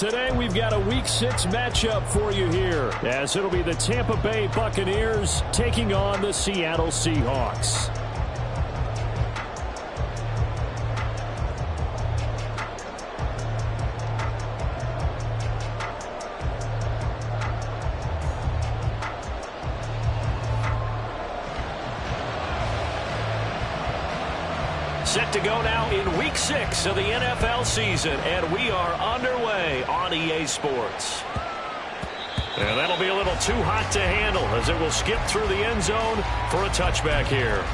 today we've got a Week 6 matchup for you here, as it'll be the Tampa Bay Buccaneers taking on the Seattle Seahawks. Set to go now in Week 6 of the NFL season, and we are underway on EA Sports. And that'll be a little too hot to handle as it will skip through the end zone for a touchback here.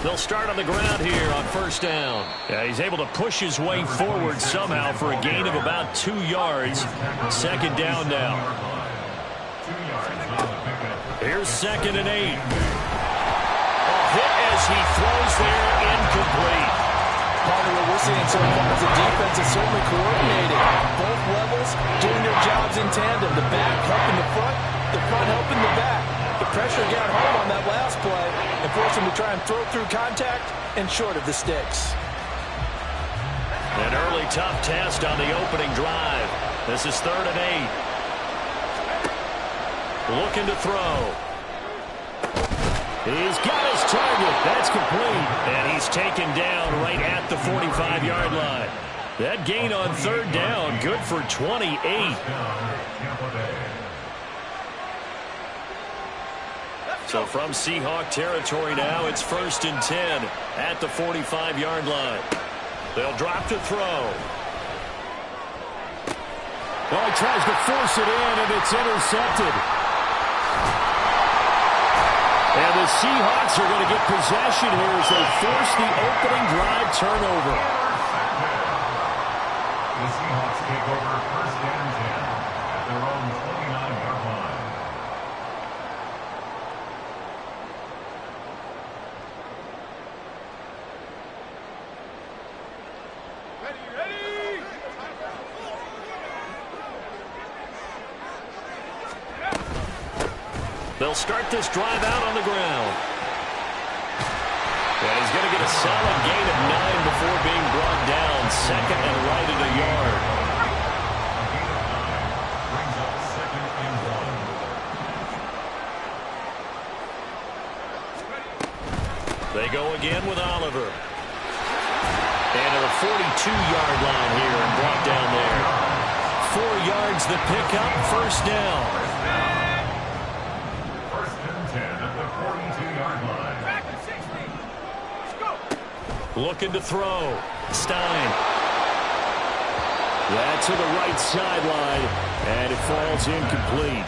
They'll start on the ground here on first down. Yeah, he's able to push his way forward somehow for a gain of about 2 yards. Second down now. Here's 2nd and 8. A hit as he throws there, incomplete. Part of what we're seeing so far is the defense is certainly coordinated. Both levels doing their jobs in tandem. The back helping the front helping the back. The pressure got home on that last play and forced him to try and throw through contact and short of the sticks. An early tough test on the opening drive. This is 3rd and 8. Looking to throw. He's got his target. That's complete. And he's taken down right at the 45-yard line. That gain on 3rd down, good for 28. So from Seahawk territory now, it's 1st and 10 at the 45-yard line. They'll drop to throw. Well, he tries to force it in, and it's intercepted. And the Seahawks are going to get possession here as they force the opening drive turnover. The Seahawks take over 1st and 10 at their own 29-yard line. They'll start this drive out on the ground. And he's going to get a solid gain of 9 before being brought down. 2nd and right at a yard. Brings up 2nd and 1. They go again with Oliver. And to the 42-yard line here and brought down there. 4 yards the pickup, 1st down. Looking to throw. Stein. That's to the right sideline, and it falls incomplete.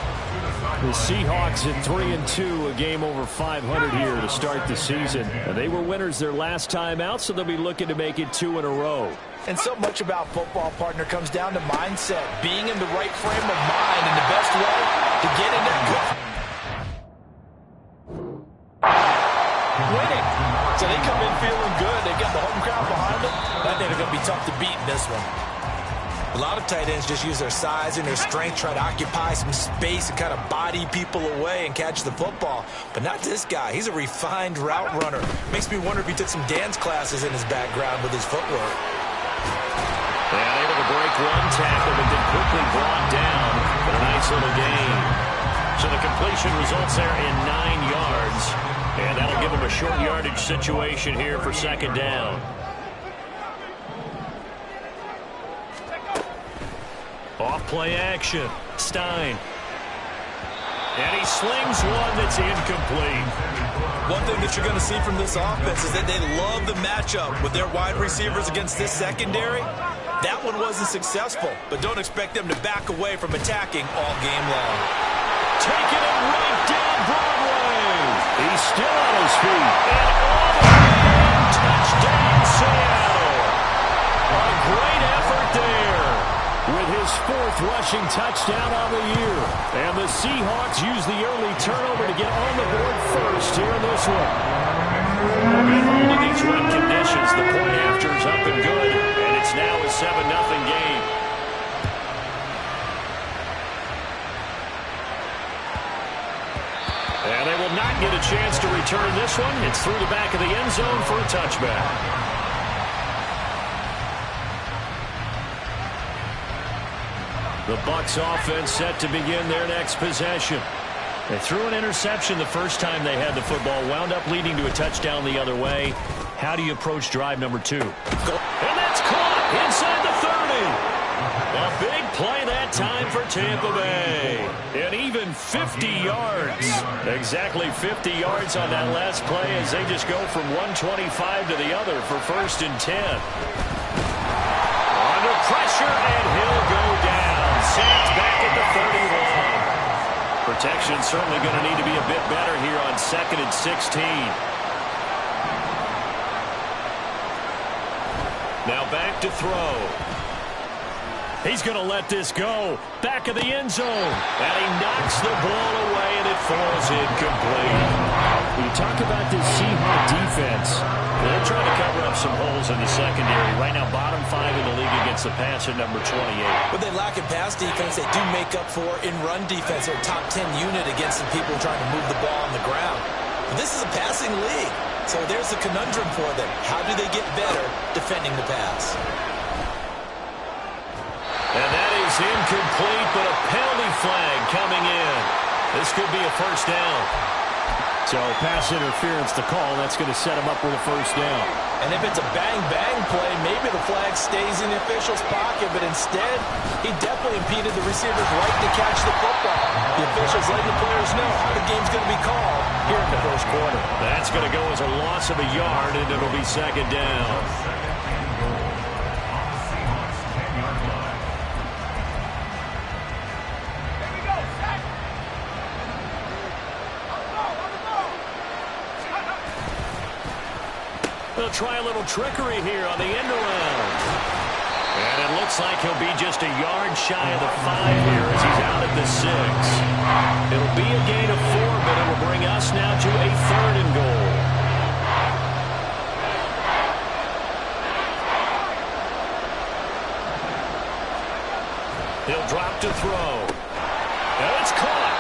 The Seahawks at 3-2, a game over 500 here to start the season. And they were winners their last time out, so they'll be looking to make it 2 in a row. And so much about football, partner, comes down to mindset. Being in the right frame of mind, and the best way to get in there good. Winning. So they come in feeling good. They got the home crowd behind them. I think they're going to be tough to beat in this one. A lot of tight ends just use their size and their strength, try to occupy some space and kind of body people away and catch the football. But not this guy. He's a refined route runner. Makes me wonder if he took some dance classes in his background with his footwork. And able to break one tackle, but then quickly brought down for a nice little gain. So the completion results there in 9 yards. And that'll give him a short yardage situation here for 2nd down. Off play action. Stein. And he slings one that's incomplete. One thing that you're going to see from this offense is that they love the matchup with their wide receivers against this secondary. That one wasn't successful, but don't expect them to back away from attacking all game long. Taking it right down Broadway. He's still on his feet. And all the way, touchdown Seattle. A great effort there with his 4th rushing touchdown on the year. And the Seahawks use the early turnover to get on the board first here in this one. Good hold in these wet conditions. The point after is up and good. return this one. It's through the back of the end zone for a touchback. The Bucs offense set to begin their next possession. They threw an interception the first time they had the football, wound up leading to a touchdown the other way. How do you approach drive number 2? And that's caught inside the 30. A big play that time for Tampa Bay. And even 50 yards. Exactly 50 yards on that last play as they just go from 125 to the other for 1st and 10. Under pressure, and he'll go down. Sacked back at the 31. Protection certainly going to need to be a bit better here on 2nd and 16. Now back to throw. He's going to let this go. Back of the end zone. And he knocks the ball away, and it falls incomplete. When you talk about this Seahawk defense, they're trying to cover up some holes in the secondary. Right now, bottom 5 in the league against the pass at number 28. But they lack in pass defense. They do make up for in run defense. They're a top 10 unit against the people trying to move the ball on the ground. But this is a passing league. So there's a conundrum for them. How do they get better defending the pass? And that is incomplete, but a penalty flag coming in. This could be a first down. So pass interference to call. That's going to set him up with a first down. And if it's a bang-bang play, maybe the flag stays in the official's pocket, but instead, he definitely impeded the receiver's right to catch the football. The officials letting the players know how the game's going to be called here in the first quarter. That's going to go as a loss of a yard, and it'll be 2nd down. They'll try a little trickery here on the end around. And it looks like he'll be just a yard shy of the 5 here as he's out at the 6. It'll be a gain of 4, but it will bring us now to a 3rd and goal. He'll drop to throw. And it's caught.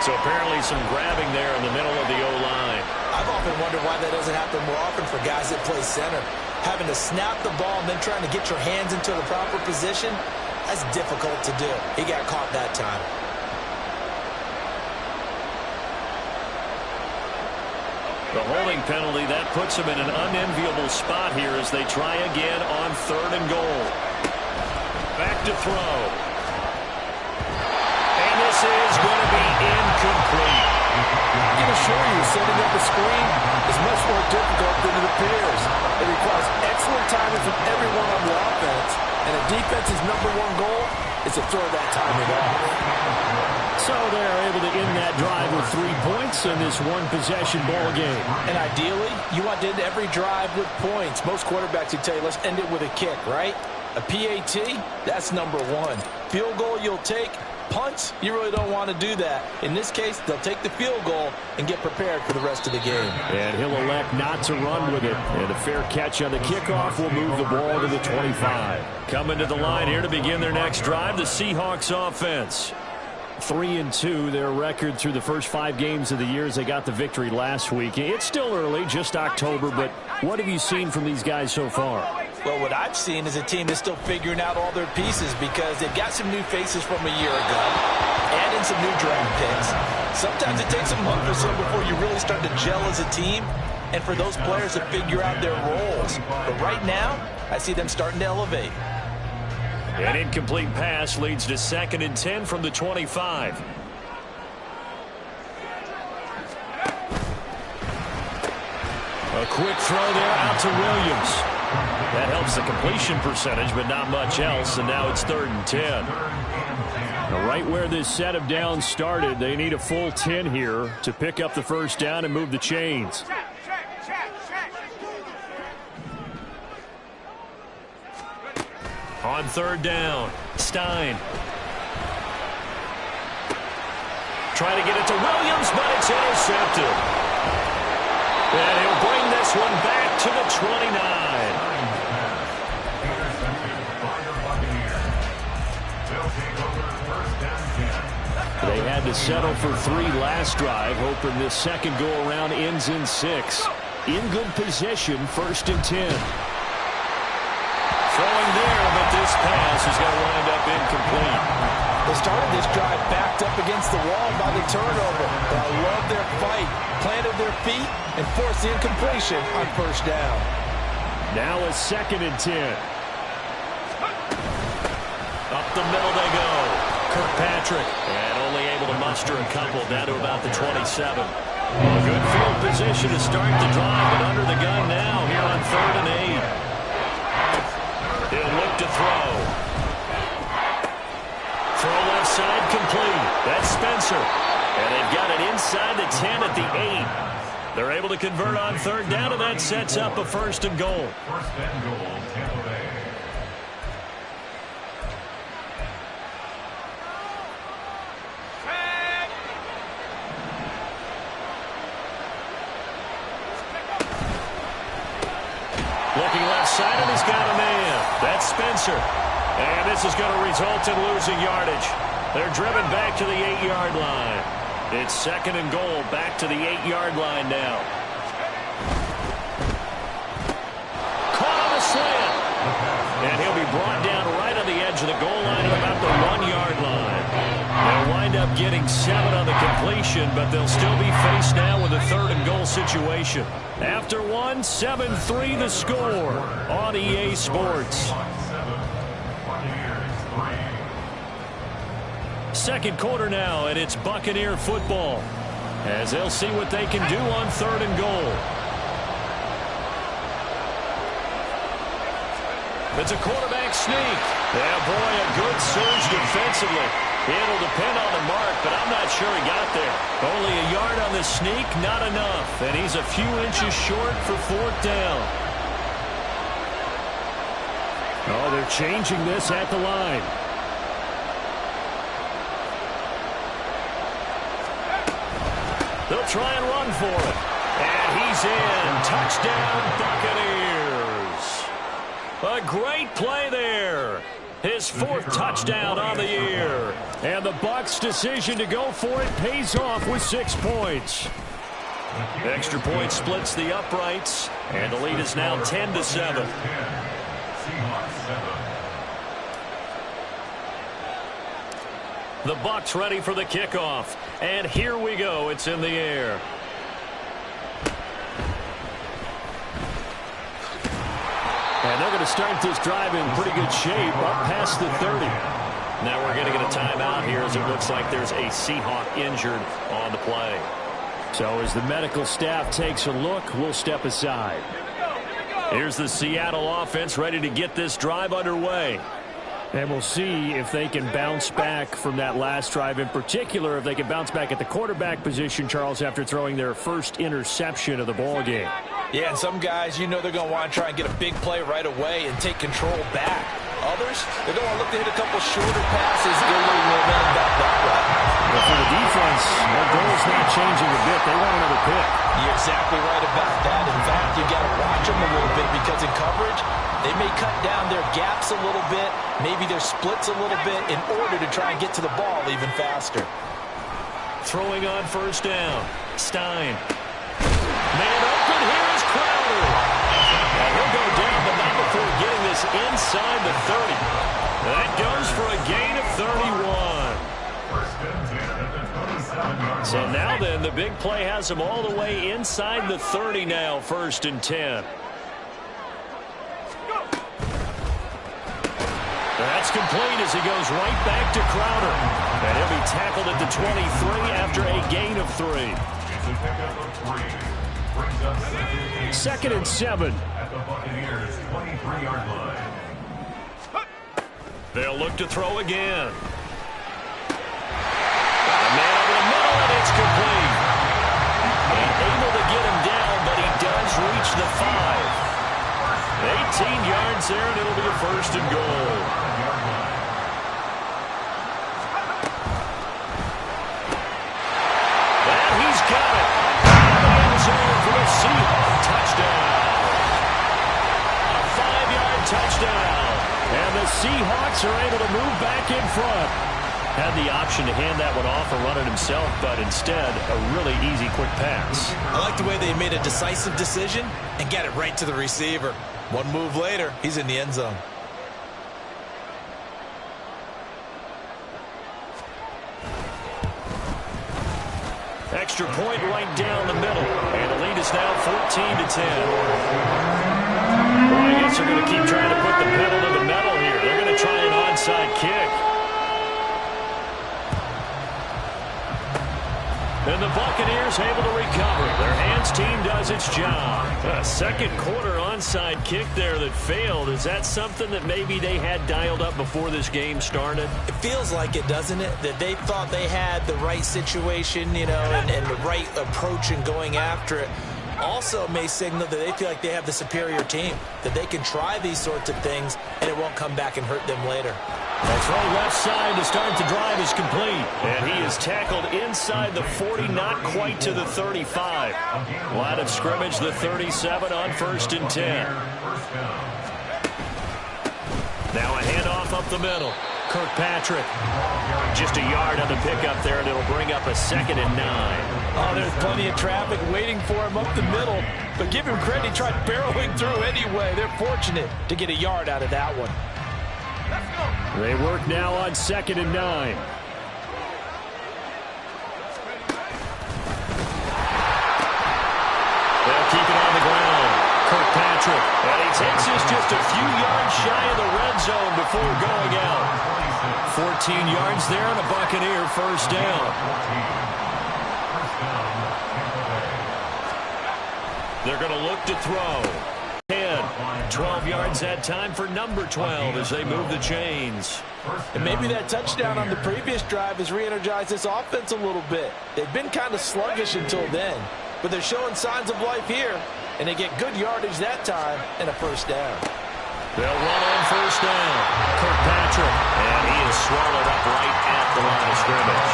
So apparently some grabbing there in the middle of the O-line. I've often wondered why that doesn't happen more often for guys that play center. Having to snap the ball and then trying to get your hands into the proper position, that's difficult to do. He got caught that time. The holding penalty, that puts him in an unenviable spot here as they try again on 3rd and goal. Back to throw. And this is going to be incomplete. I can assure you, setting up a screen is much more difficult than it appears. It requires excellent timing from everyone on the offense, and a defense's #1 goal is to throw that timing off. So they're able to end that drive with 3 points in this one-possession ball game. And ideally, you want to end every drive with points. Most quarterbacks would tell you, let's end it with a kick, right? A PAT, that's #1. Field goal you'll take. Punts, you really don't want to do that. In this case, they'll take the field goal and get prepared for the rest of the game. And he'll elect not to run with it. And a fair catch on the kickoff will move the ball to the 25. Coming to the line here to begin their next drive, the Seahawks offense. 3-2, their record through the first 5 games of the year as they got the victory last week. It's still early, just October, but what have you seen from these guys so far? Well, what I've seen is a team that's still figuring out all their pieces because they've got some new faces from a year ago and in some new draft picks. Sometimes it takes a month or so before you really start to gel as a team and for those players to figure out their roles. But right now, I see them starting to elevate. An incomplete pass leads to 2nd and 10 from the 25. A quick throw there out to Williams. That helps the completion percentage, but not much else, and now it's 3rd and 10. Now, right where this set of downs started, they need a full 10 here to pick up the first down and move the chains. On 3rd down, Stein. Trying to get it to Williams, but it's intercepted. And he'll bring this one back to the 29. They'll take over 1st had to settle for 3 last drive, hoping this second go-around ends in 6. In good position, 1st and 10. Throwing there, but this pass is going to wind up incomplete. They started this drive backed up against the wall by the turnover, but I love their fight, planted their feet, and forced the incompletion on 1st down. Now a 2nd and 10. Up the middle they go. Kirkpatrick. And only able to muster a couple down to about the 27. A good field position to start the drive, but under the gun now here on 3rd and 8. He'll look to throw. Throw left side complete. That's Spencer. And they've got it inside the 10 at the 8. They're able to convert on 3rd down, and that sets up a 1st and goal. 1st and goal, Tampa Bay. Looking left side, and he's got a man. That's Spencer. And this is going to result in losing yardage. They're driven back to the 8-yard line. It's 2nd and goal, back to the 8-yard line now. Caught on the slant. And he'll be brought down right on the edge of the goal line at about the 1-yard line. They'll wind up getting 7 on the completion, but they'll still be faced now with a 3rd and goal situation. After 1, 7-3 the score on EA Sports. Second quarter now, and it's Buccaneer football, as they'll see what they can do on 3rd and goal. It's a quarterback sneak. Yeah, boy, a good surge defensively. It'll depend on the mark, but I'm not sure he got there. Only a yard on the sneak, not enough. And he's a few inches short for 4th down. Oh, they're changing this at the line. They'll try and run for it. And he's in. Touchdown, Buccaneers. A great play there. His 4th touchdown on the year. And the Bucs' decision to go for it pays off with 6 points. Extra point splits the uprights. And the lead is now 10-7. The Bucs ready for the kickoff. And here we go. It's in the air. And they're going to start this drive in pretty good shape, up past the 30. Now we're going to get a timeout here, as it looks like there's a Seahawk injured on the play. So as the medical staff takes a look, we'll step aside. Here's the Seattle offense ready to get this drive underway. And we'll see if they can bounce back from that last drive, in particular if they can bounce back at the quarterback position, Charles, after throwing their first interception of the ball game. Yeah, and some guys, you know they're going to want to try and get a big play right away and take control back. Others, they're going to look to hit a couple shorter passes and get a little momentum back that way. But for the defense, their goal is not changing a bit. They want another pick. You're exactly right about that. In fact, you got to watch them a little bit, because in coverage, they may cut down their gaps a little bit, maybe their splits a little bit, in order to try and get to the ball even faster. Throwing on 1st down. Stein. Man open, here is Crowder. And he'll go down, but not before getting this inside the 30. That goes for a gain of 31. So now then, the big play has him all the way inside the 30 now, 1st and 10. That's complete as he goes right back to Crowder. And he'll be tackled at the 23 after a gain of 3. 2nd and 7. At the Buccaneers' 23-yard line. They'll look to throw again. A man over the middle, and it's complete. And able to get him down, but he does reach the 5. 18 yards there, and it'll be a 1st and goal. And he's got it. End zone for the Seahawks. Touchdown. A 5-yard touchdown. And the Seahawks are able to move back in front. Had the option to hand that one off and run it himself, but instead, a really easy, quick pass. I like the way they made a decisive decision and get it right to the receiver. One move later, he's in the end zone. Extra point right down the middle. And the lead is now 14-10. Well, I guess they're going to keep trying to put the pedal to the metal here. They're going to try an onside kick. And the Buccaneers able to recover. Their hands team does its job. A second quarter onside kick there that failed. Is that something that maybe they had dialed up before this game started? It feels like it, doesn't it? That they thought they had the right situation, you know, and the right approach in going after it. Also may signal that they feel like they have the superior team, that they can try these sorts of things and it won't come back and hurt them later. That throw left side to start the drive is complete. And he is tackled inside the 40, not quite to the 35. Line of scrimmage, the 37 on 1st and 10. Now a handoff up the middle. Kirkpatrick. Just a yard on the pickup there, and it'll bring up a 2nd and 9. Oh, there's plenty of traffic waiting for him up the middle. But give him credit, he tried barreling through anyway. They're fortunate to get a yard out of that one. They work now on 2nd and 9. They'll keep it on the ground. Kirkpatrick. And he takes this just a few yards shy of the red zone before going out. 14 yards there and a Buccaneer first down. They're going to look to throw. 12 yards that time for number 12 as they move the chains. And maybe that touchdown on the previous drive has re-energized this offense a little bit. They've been kind of sluggish until then, but they're showing signs of life here, and they get good yardage that time and a first down. They'll run on first down. Kirkpatrick, and he is swallowed up right at the line of scrimmage.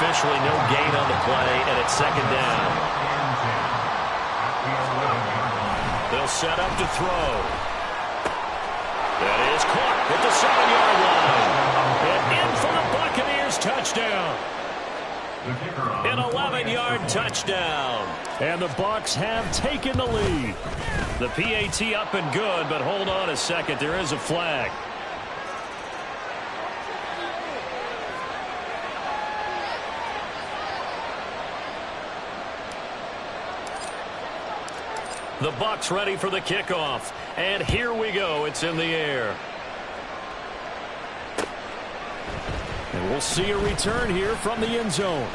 Officially no gain on the play, and it's 2nd down. They'll set up to throw. That is caught at the 7-yard line. And in for the Buccaneers touchdown. An 11-yard touchdown. And the Bucs have taken the lead. The PAT up and good, but hold on a second. There is a flag. The Bucs ready for the kickoff. And here we go. It's in the air. And we'll see a return here from the end zone.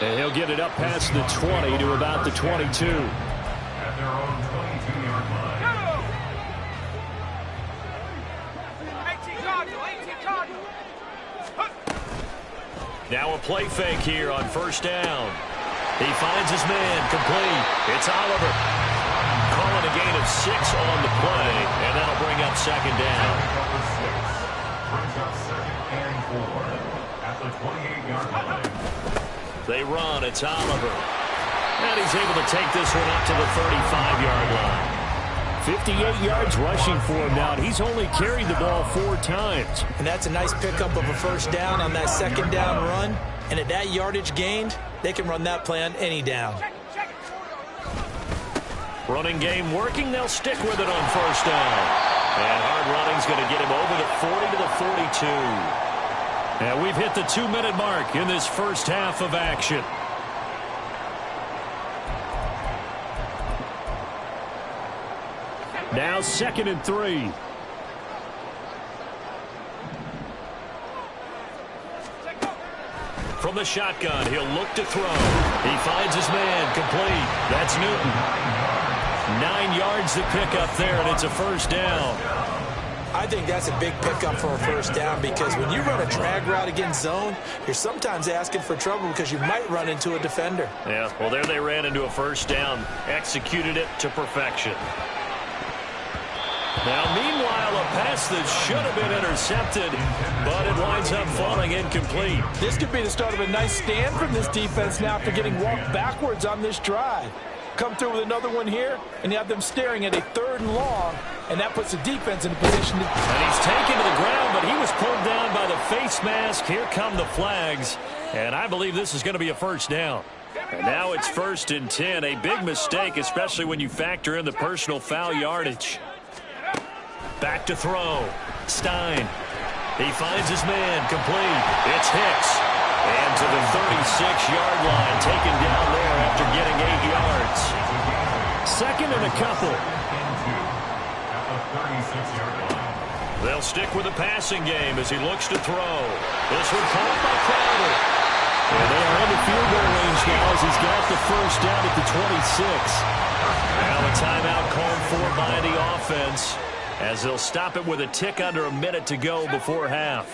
And he'll get it up past the 20 to about the 22. At their own 22-yard line. Now a play fake here on first down. He finds his man complete. It's Oliver. Calling a gain of 6 on the play, and that'll bring up 2nd down. Brings up 2nd and 4 at the 28-yard line. They run. It's Oliver. And he's able to take this one up to the 35-yard line. 58 yards rushing for him now, and he's only carried the ball 4 times. And that's a nice pickup of a first down on that 2nd down run. And at that yardage gained, they can run that play on any down. Running game working. They'll stick with it on first down. And hard running's going to get him over the 40 to the 42. And we've hit the 2-minute mark in this first half of action. Now 2nd and 3. From the shotgun, he'll look to throw. He finds his man complete. That's Newton. 9 yards to pick up there, and it's a first down. I think that's a big pickup for a first down because when you run a drag route against zone, you're sometimes asking for trouble because you might run into a defender. Yeah, well, there they ran into a first down. Executed it to perfection. Now, meanwhile, a pass that should have been intercepted, but it winds up falling incomplete. This could be the start of a nice stand from this defense now after getting walked backwards on this drive. Come through with another one here, and you have them staring at a 3rd and long and that puts the defense in a position to... And he's taken to the ground, but he was pulled down by the face mask. Here come the flags, and I believe this is going to be a first down. And now it's 1st and 10, a big mistake, especially when you factor in the personal foul yardage. Back to throw. Stein. He finds his man, complete. It's Hicks. And to the 36-yard line, taken down there after getting 8 yards. 2nd and a couple. They'll stick with the passing game as he looks to throw. This one caught by Crowder. And they are in the field goal range now as he's got the first down at the 26. Now a timeout called for by the offense as they'll stop it with a tick under a minute to go before half.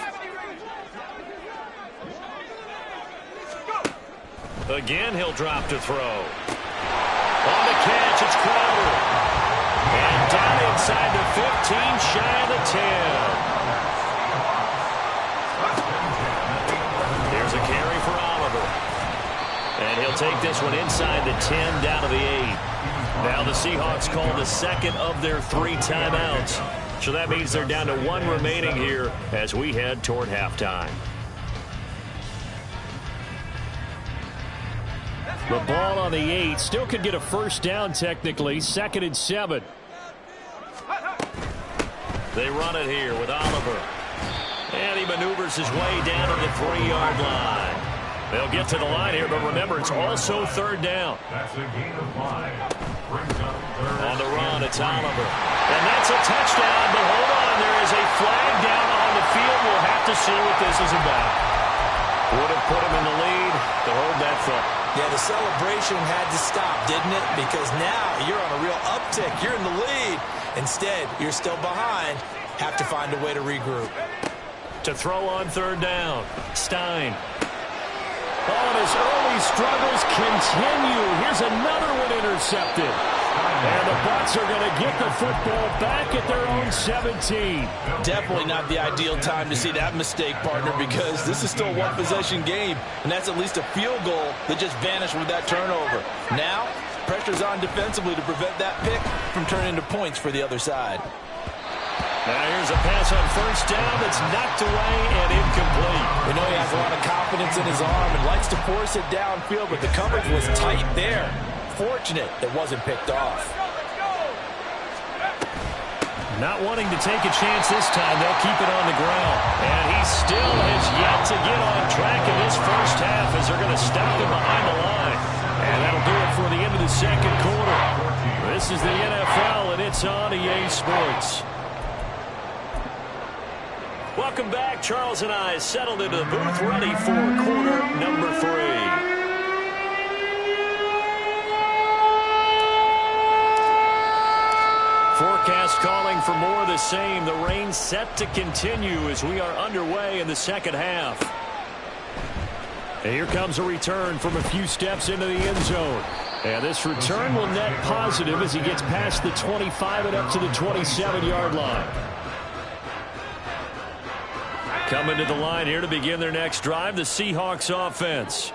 Again, he'll drop to throw. On the catch, it's Crowder. And down inside the 15, shy of the 10. Here's a carry for Oliver. And he'll take this one inside the 10, down to the 8. Now the Seahawks call the second of their 3 timeouts. So that means they're down to 1 remaining here as we head toward halftime. The ball on the 8. Still could get a first down technically. 2nd and 7. They run it here with Oliver. And he maneuvers his way down to the 3-yard line. They'll get to the line here, but remember, it's also 3rd down. That's a gain of 5. On the run, it's Oliver. And that's a touchdown, but hold on. There is a flag down on the field. We'll have to see what this is about. Would have put him in the lead to hold that thought. Yeah, the celebration had to stop, didn't it? Because now you're on a real uptick. You're in the lead. Instead, you're still behind. Have to find a way to regroup. To throw on 3rd down, Stein. Oh, and his early struggles continue. Here's another one intercepted. And the Bucs are going to get the football back at their own 17. Definitely not the ideal time to see that mistake, partner, because this is still a one-possession game, and that's at least a field goal that just vanished with that turnover. Now, pressure's on defensively to prevent that pick from turning into points for the other side. Now here's a pass on 1st down that's knocked away and incomplete. We know he has a lot of confidence in his arm and likes to force it downfield, but the coverage was tight there. Fortunate it wasn't picked off. Not wanting to take a chance this time, they'll keep it on the ground. And he still has yet to get on track in this first half as they're going to stop him behind the line. And that'll do it for the end of the 2nd quarter. This is the NFL, and it's on EA Sports. Welcome back. Charles and I settled into the booth, ready for quarter number 3. Forecast calling for more of the same. The rain set to continue as we are underway in the 2nd half. And here comes a return from a few steps into the end zone. And this return will net positive as he gets past the 25 and up to the 27-yard line. Coming to the line here to begin their next drive, the Seahawks offense.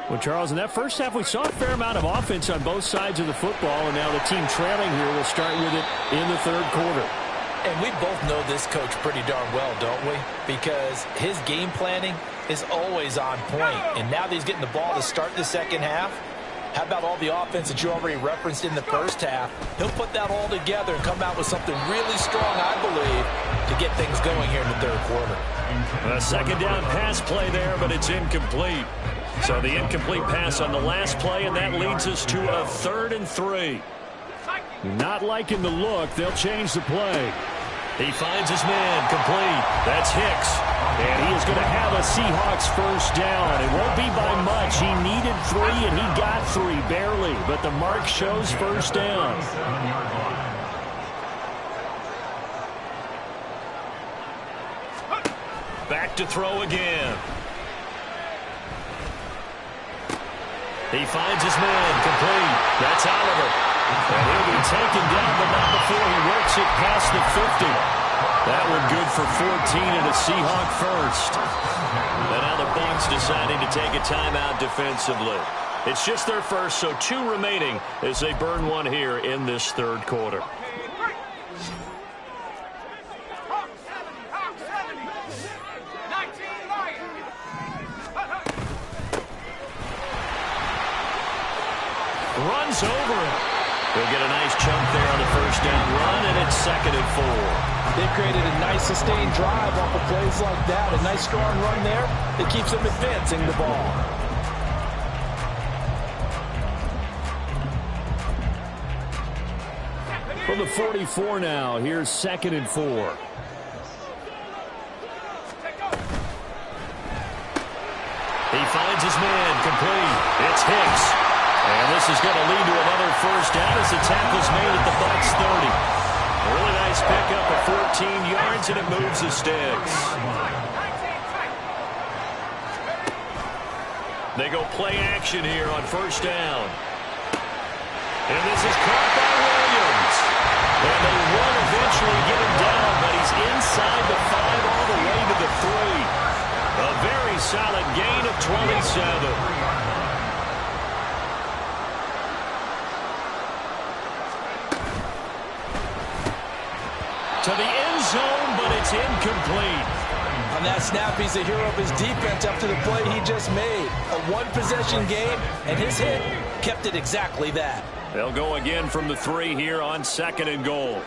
Well, Charles, in that first half, we saw a fair amount of offense on both sides of the football, and now the team trailing here will start with it in the 3rd quarter. And we both know this coach pretty darn well, don't we? Because his game planning is always on point. And now that he's getting the ball to start the 2nd half, how about all the offense that you already referenced in the first half? He'll put that all together and come out with something really strong, I believe, to get things going here in the 3rd quarter. A 2nd down pass play there, but it's incomplete. So the incomplete pass on the last play, and that leads us to a 3rd and 3. Not liking the look. They'll change the play. He finds his man, complete. That's Hicks. And he is going to have a Seahawks first down. It won't be by much. He needed 3, and he got 3, barely. But the mark shows first down. Back to throw again. He finds his man, complete. That's Oliver. And he'll be taken down, but not before he works it past the 50. That one good for 14 and a Seahawk first. And now the Bucs deciding to take a timeout defensively. It's just their first, so 2 remaining as they burn one here in this 3rd quarter. Runs over it. He'll get a nice chunk there on the first down run, and it's 2nd and 4. They've created a nice sustained drive off of plays like that. A nice strong run there that keeps them advancing the ball. From the 44 now, here's 2nd and 4. He finds his man, complete. It's Hicks. And this is going to lead to another first down as the tackle's made at the Bucs 30. A really nice pickup of 14 yards, and it moves the sticks. They go play action here on first down. And this is caught by Williams. And they will eventually get him down, but he's inside the 5 all the way to the 3. A very solid gain of 27. To the end zone, but it's incomplete. On that snap, he's the hero of his defense after the play he just made. A one-possession game, and his hit kept it exactly that. They'll go again from the 3 here on 2nd and goal.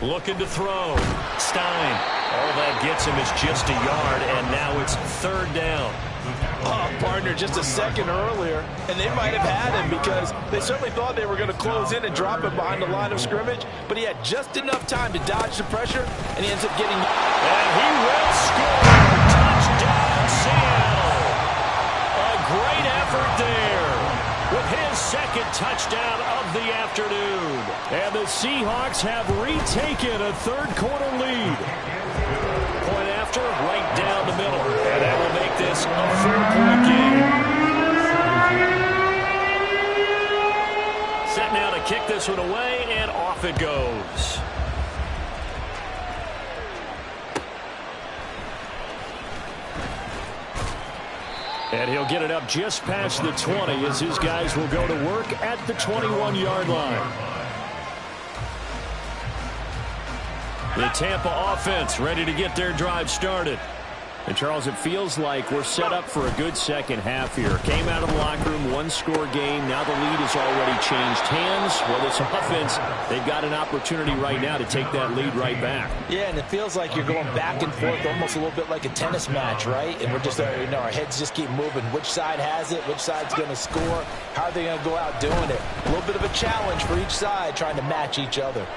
Looking to throw. Stein. All that gets him is just a yard, and now it's 3rd down. Oh, partner, just a second earlier, and they might have had him because they certainly thought they were going to close in and drop him behind the line of scrimmage, but he had just enough time to dodge the pressure, and he ends up getting... And he will score! Touchdown, Seattle! A great effort there with his 2nd touchdown of the afternoon. And the Seahawks have retaken a 3rd quarter lead. Point after, right down the middle. And that will make this a 4-point game. Set now to kick this one away, and off it goes. And he'll get it up just past the 20 as his guys will go to work at the 21-yard line. The Tampa offense ready to get their drive started. And, Charles, it feels like we're set up for a good second half here. Came out of the locker room, one-score game. Now the lead has already changed hands. Well, this offense, they've got an opportunity right now to take that lead right back. Yeah, and it feels like you're going back and forth almost a little bit like a tennis match, right? And we're just, our heads just keep moving. Which side has it? Which side's going to score? How are they going to go out doing it? A little bit of a challenge for each side trying to match each other.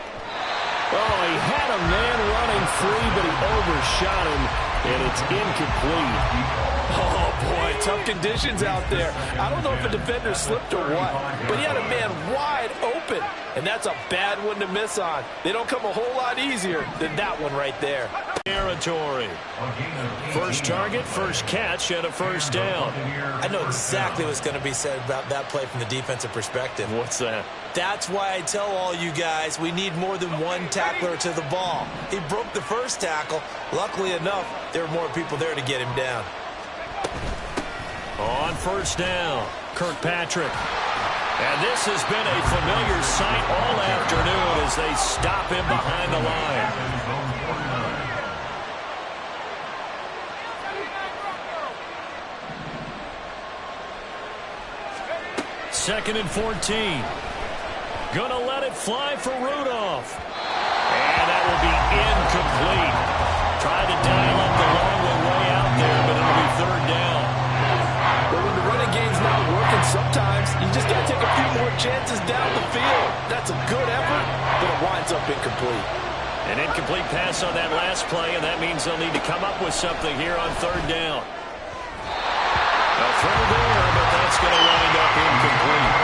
Oh, he had a man running free, but he overshot him, and it's incomplete. Oh, boy, tough conditions out there. I don't know if a defender slipped or what, but he had a man wide open, and that's a bad one to miss on. They don't come a whole lot easier than that one right there. Territory. First target, first catch, and a first down. I know exactly what's going to be said about that play from the defensive perspective. What's that? That's why I tell all you guys we need more than one tackler to the ball. He broke the first tackle. Luckily enough, there were more people there to get him down. On first down, Kirkpatrick. And this has been a familiar sight all afternoon as they stop him behind the line. 2nd and 14. Gonna let it fly for Rudolph. And that will be incomplete. Tried to dial up the long way out there, but it'll be 3rd down. But when the running game's not working, sometimes you just got to take a few more chances down the field. That's a good effort, but it winds up incomplete. An incomplete pass on that last play, and that means they'll need to come up with something here on 3rd down. A throw there, but that's going to wind up incomplete.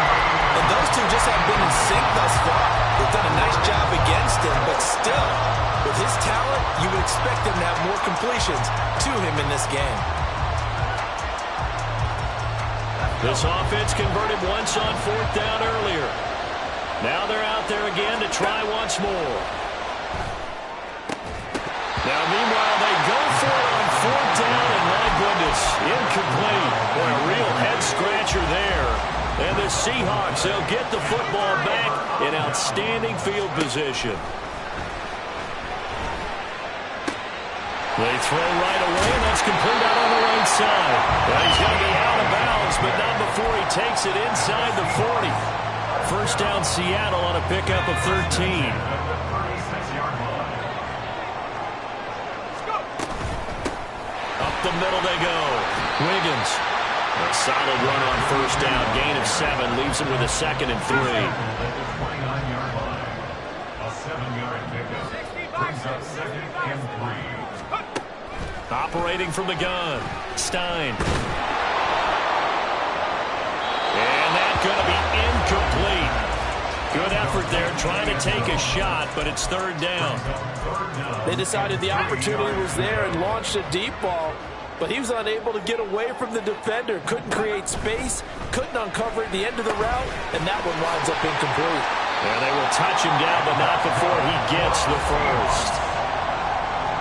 And those two just have been in sync thus far. They've done a nice job against him, but still, with his talent, you would expect him to have more completions to him in this game. This offense converted once on 4th down earlier. Now they're out there again to try once more. Now, meanwhile, they go for it on 4th down, and my goodness, incomplete. Boy, a real head-scratcher there. And the Seahawks, they'll get the football back in outstanding field position. They throw right away, and that's complete out on the right side. Well, he's takes it inside the 40. First down, Seattle on a pickup of 13. Up the middle they go. Wiggins. A solid run on first down. Gain of 7. Leaves him with a 2nd and 3. A 7-yard pickup. Brings up 2nd and 3. Operating from the gun. Stein. And that's going to be incomplete. Good effort there trying to take a shot, but it's 3rd down. They decided the opportunity was there and launched a deep ball, but he was unable to get away from the defender. Couldn't create space, couldn't uncover at the end of the route, and that one winds up incomplete. And they will touch him down, but not before he gets the first.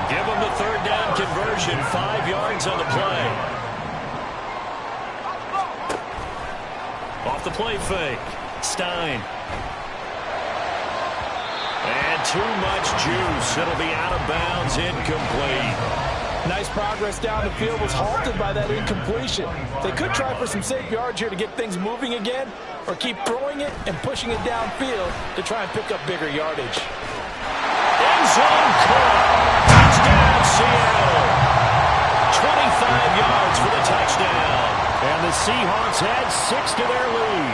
Give him the 3rd down conversion, 5 yards on the play. Off the play fake. Stein. And too much juice. It'll be out of bounds, incomplete. Nice progress down the field, was halted by that incompletion. They could try for some safe yards here to get things moving again, or keep throwing it and pushing it downfield to try and pick up bigger yardage. End zone caught. Touchdown, Seattle. 25 yards for the touchdown. And the Seahawks add 6 to their lead.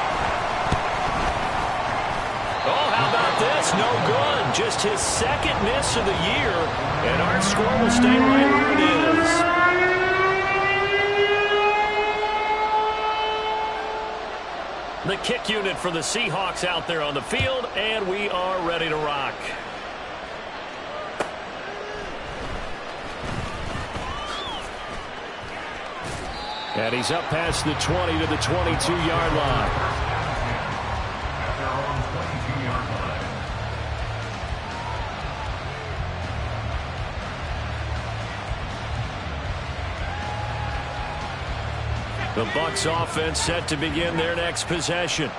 Oh, how about this? No good. Just his 2nd miss of the year. And our score will stay right where it is. The kick unit for the Seahawks out there on the field, and we are ready to rock. And he's up past the 20 to the 22-yard line. At their own 22-yard line. The Bucs offense set to begin their next possession.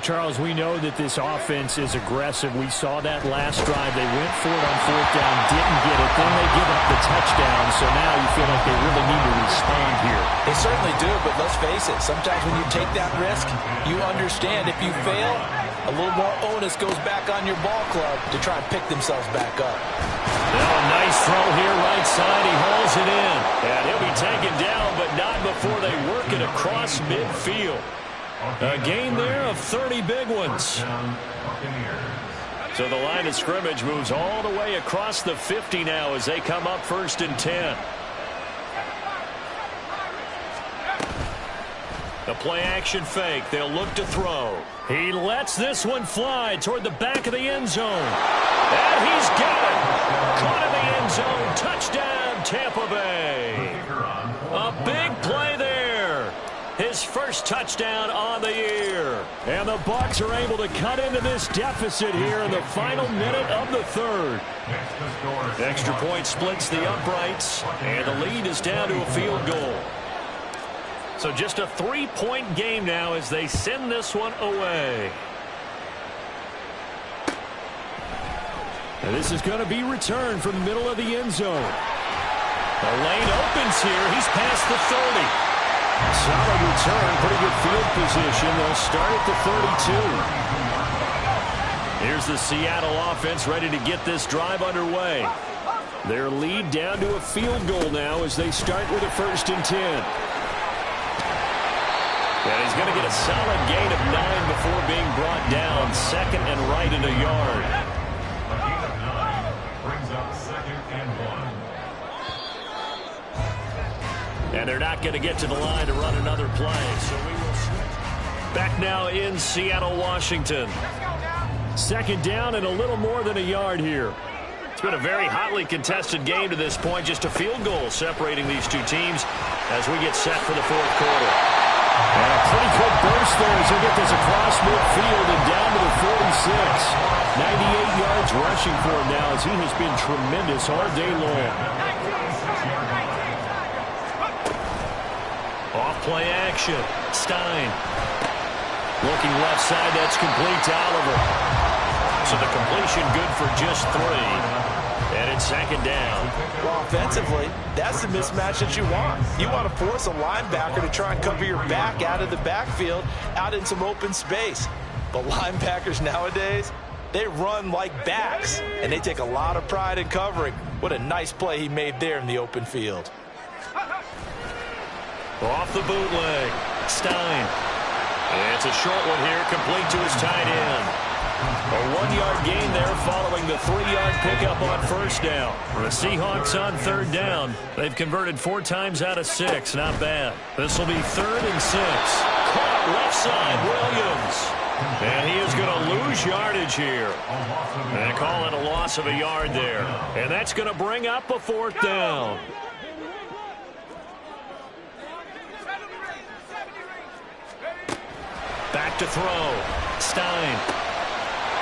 Charles, we know that this offense is aggressive. We saw that last drive. They went for it on 4th down, didn't get it. Then they give up the touchdown, so now you feel like they really need to respond here. They certainly do, but let's face it. Sometimes when you take that risk, you understand if you fail, a little more onus goes back on your ball club to try and pick themselves back up. Now a nice throw here, right side. He hauls it in. And he'll be taken down, but not before they work it across midfield. A gain there of 30 big ones. So the line of scrimmage moves all the way across the 50 now as they come up 1st and 10. The play action fake. They'll look to throw. He lets this one fly toward the back of the end zone. And he's got it. Caught in the end zone. Touchdown, Tampa Bay. A big play there. His first touchdown on the year. And the Bucs are able to cut into this deficit here in the final minute of the 3rd. Extra point splits the uprights, and the lead is down to a field goal. So just a 3-point game now as they send this one away. And this is going to be returned from the middle of the end zone. The lane opens here. He's past the 30. Solid return, pretty good field position. They'll start at the 32. Here's the Seattle offense ready to get this drive underway. Their lead down to a field goal now as they start with a 1st and 10. And he's going to get a solid gain of 9 before being brought down. 2nd and right in a yard. A gain of 9 brings up 2nd and 1. And they're not going to get to the line to run another play. So we will switch. Back now in Seattle, Washington. 2nd down and a little more than a yard here. It's been a very hotly contested game to this point. Just a field goal separating these two teams as we get set for the 4th quarter. And a pretty good burst there as they get this across midfield and down to the 46. 98 yards rushing for him now as he has been tremendous all day long. Off play action. Stein. Looking left side. That's complete to Oliver. So the completion good for just 3. And it's second down. Well, offensively, that's the mismatch that you want. You want to force a linebacker to try and cover your back out of the backfield, out in some open space. But linebackers nowadays, they run like backs, and they take a lot of pride in covering. What a nice play he made there in the open field. Off the bootleg, Stein. It's a short one here, complete to his tight end. A 1-yard gain there following the 3-yard pickup on first down. The Seahawks on third down. They've converted 4 times out of 6. Not bad. This will be 3rd and 6. Caught left side, Williams. And he is going to lose yardage here. And they call it a loss of a yard there. And that's going to bring up a 4th down. Back to throw. Stein.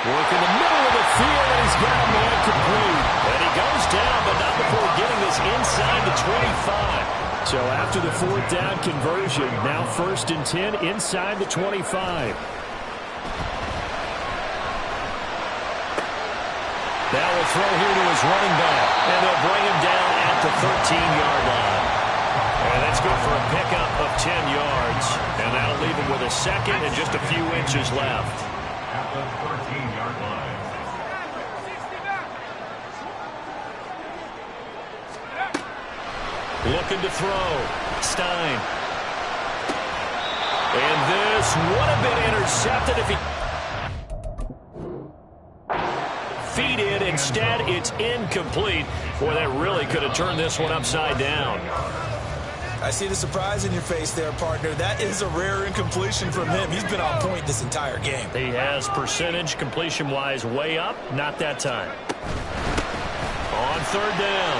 Work in the middle of the field, and he's got a man complete. And he goes down, but not before getting this inside the 25. So after the 4th down conversion, now 1st and 10 inside the 25. Now we'll throw here to his running back, and they'll bring him down at the 13-yard line. And that's good for a pickup of 10 yards. And that'll leave him with a second and just a few inches left. At the 13-yard line. Looking to throw. Stein. And this would have been intercepted if he... feed in. Instead, it's incomplete. Boy, that really could have turned this one upside down. I see the surprise in your face there, partner. That is a rare incompletion from him. He's been on point this entire game. He has percentage completion-wise way up. Not that time. On third down,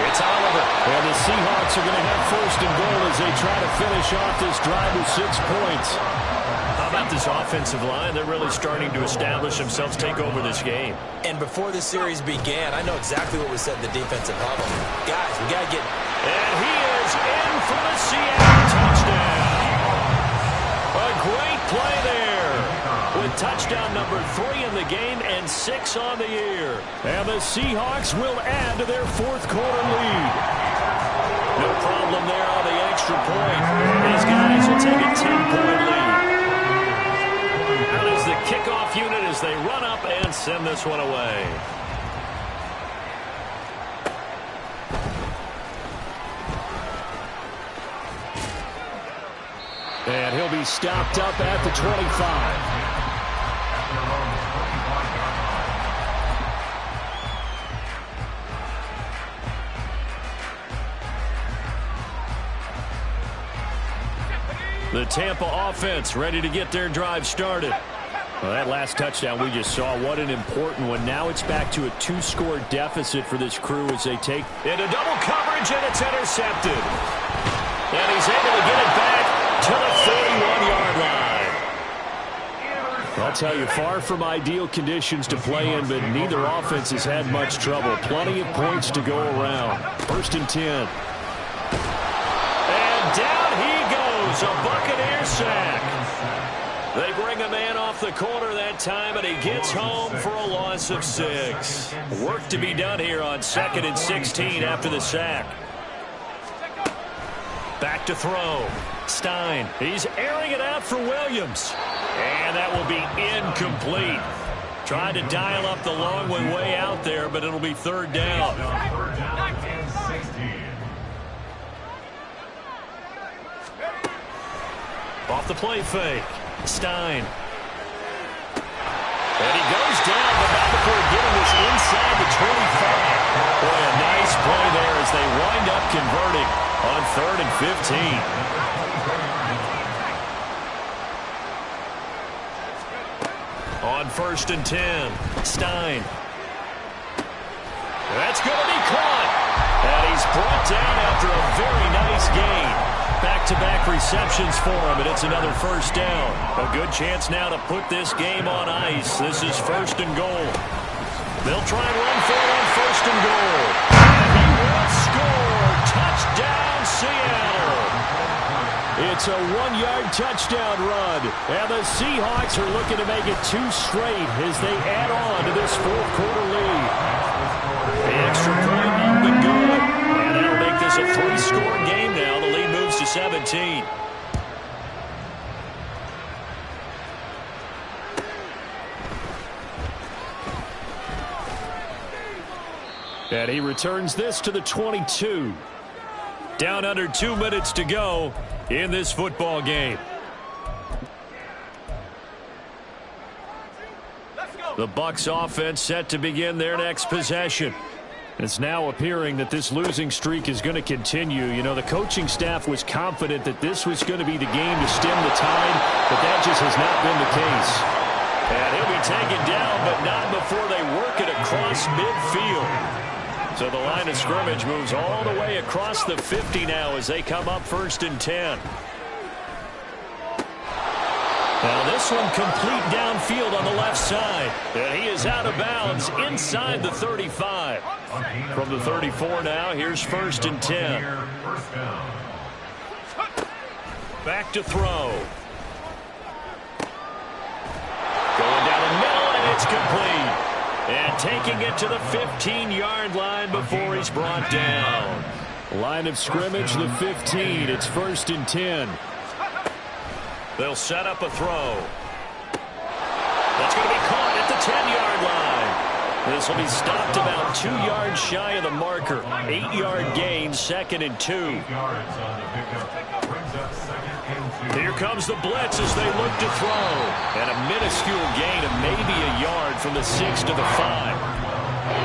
it's Oliver. And the Seahawks are going to have 1st and goal as they try to finish off this drive with 6 points. How about this offensive line? They're really starting to establish themselves, take over this game. And before the series began, I know exactly what was said in the defensive huddle. Guys, we got to get... And he is in for the Seattle touchdown. A great play there. With touchdown number 3 in the game and 6 on the year. And the Seahawks will add to their 4th quarter lead. No problem there on the extra point. These guys will take a 10-point lead. Out is the kickoff unit as they run up and send this one away. And he'll be stopped up at the 25. The Tampa offense ready to get their drive started. Well, that last touchdown we just saw, what an important one. Now it's back to a 2-score deficit for this crew as they take into double coverage, and it's intercepted. And he's able to get it back to the 41-yard line. I'll tell you, far from ideal conditions to play in, but neither offense has had much trouble. Plenty of points to go around. 1st and 10. And down he goes, a Buccaneer sack. They bring a man off the corner that time, and he gets home for a loss of 6. Work to be done here on 2nd and 16 after the sack. Back to throw. Stein. He's airing it out for Williams. And that will be incomplete. Tried to dial up the long one way out there, but it'll be 3rd down. Off the play fake. Stein. And he goes down, but not before getting this inside the 25. Boy, a nice play there as they wind up converting on 3rd and 15. On 1st and 10, Stein. That's going to be caught. And he's brought down after a very nice gain. Back-to-back receptions for him, and it's another 1st down. A good chance now to put this game on ice. This is 1st and goal. They'll try and run for it on 1st and goal. And he will score. Touchdown, Seattle. It's a 1-yard touchdown run. And the Seahawks are looking to make it 2 straight as they add on to this 4th quarter lead. extra point up and good. And that'll make this a 3-score game now. The lead moves to 17. And he returns this to the 22. Down under 2 minutes to go in this football game. The Bucs offense set to begin their next possession. It's now appearing that this losing streak is going to continue. You know, the coaching staff was confident that this was going to be the game to stem the tide, but that just has not been the case. And he'll be taken down, but not before they work it across midfield. So the line of scrimmage moves all the way across the 50 now as they come up 1st and 10. Now this one complete downfield on the left side. And he is out of bounds inside the 35. From the 34 now, here's 1st and 10. Back to throw. Going down the middle, and it's complete. And taking it to the 15-yard line before he's brought down. Line of scrimmage, the 15. It's 1st and 10. They'll set up a throw. That's going to be caught at the 10-yard line. This will be stopped about 2 yards shy of the marker. 8-yard gain, 2nd and 2. Here comes the blitz as they look to throw. And a minuscule gain of maybe a yard from the 6 to the 5.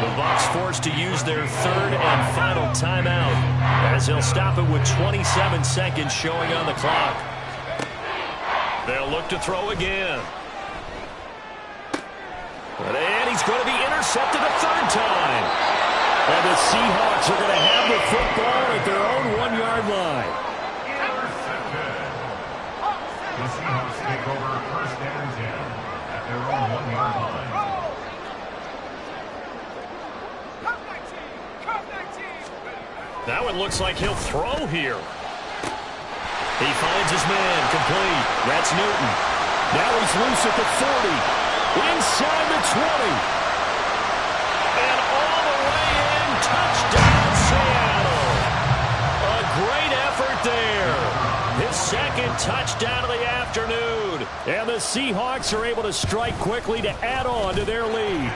The Bucs forced to use their 3rd and final timeout as they'll stop it with 27 seconds showing on the clock. They'll look to throw again. And he's going to be intercepted a 3rd time. And the Seahawks are going to have the football at their own 1-yard line. The Seahawks take over 1st and 10 at their own 1-yard line. That one looks like he'll throw here. He finds his man, complete. That's Newton. Now he's loose at the 40. Inside the 20. And all the way in. Touchdown, Seattle. A great effort there. His 2nd touchdown of the afternoon. And the Seahawks are able to strike quickly to add on to their lead.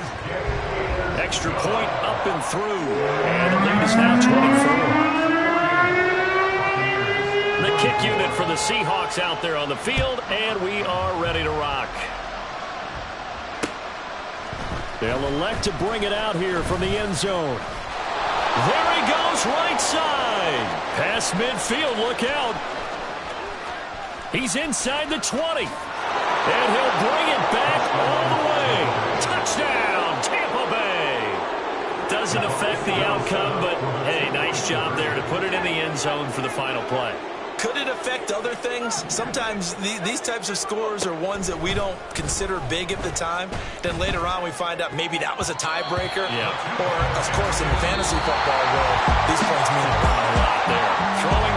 Extra point up and through. And the lead is now 24. The kick unit for the Seahawks out there on the field, and we are ready to rock. They'll elect to bring it out here from the end zone. There he goes, right side. Past midfield, look out. He's inside the 20. And he'll bring it back all the way. Touchdown, Tampa Bay. Doesn't affect the outcome, but, hey, nice job there to put it in the end zone for the final play. Could it affect other things? Sometimes these types of scores are ones that we don't consider big at the time. Then later on we find out maybe that was a tiebreaker. Yeah. Or, of course, in the fantasy football world, these points mean a lot there. Throwing